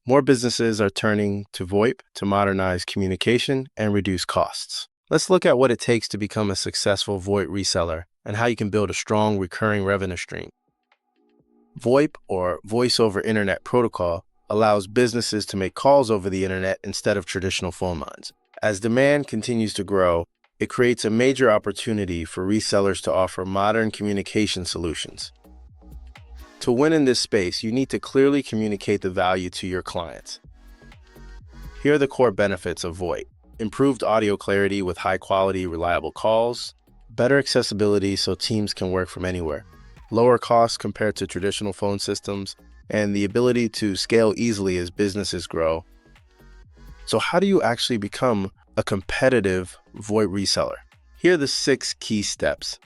More businesses are turning to VoIP to modernize communication and reduce costs. Let's look at what it takes to become a successful VoIP reseller and how you can build a strong recurring revenue stream. VoIP, or Voice over Internet Protocol, allows businesses to make calls over the internet instead of traditional phone lines. As demand continues to grow, it creates a major opportunity for resellers to offer modern communication solutions. To win in this space, you need to clearly communicate the value to your clients. Here are the core benefits of VoIP: improved audio clarity with high-quality, reliable calls, better accessibility so teams can work from anywhere, lower costs compared to traditional phone systems, and the ability to scale easily as businesses grow. So how do you actually become a competitive VoIP reseller? Here are the 6 key steps.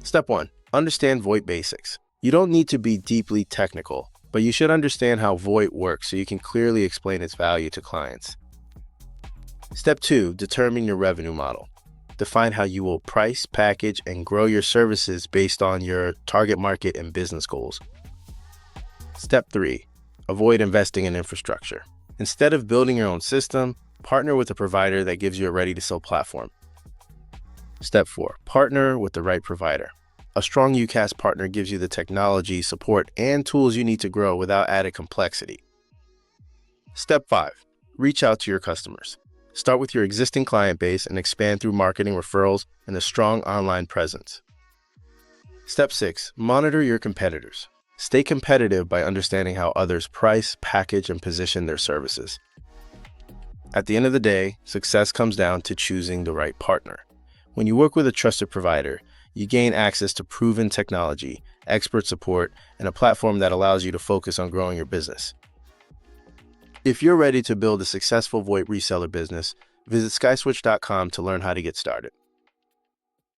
Step 1. Understand VoIP basics. You don't need to be deeply technical, but you should understand how VoIP works so you can clearly explain its value to clients. Step 2. Determine your revenue model. Define how you will price, package, and grow your services based on your target market and business goals. Step 3. Avoid investing in infrastructure. Instead of building your own system, partner with a provider that gives you a ready-to-sell platform. Step 4. Partner with the right provider. A strong UCaaS partner gives you the technology, support, and tools you need to grow without added complexity. Step 5. Reach out to your customers. Start with your existing client base and expand through marketing, referrals, and a strong online presence. Step 6. Monitor your competitors. Stay competitive by understanding how others price, package, and position their services. At the end of the day, success comes down to choosing the right partner. When you work with a trusted provider, you gain access to proven technology, expert support, and a platform that allows you to focus on growing your business. If you're ready to build a successful VoIP reseller business, visit skyswitch.com to learn how to get started.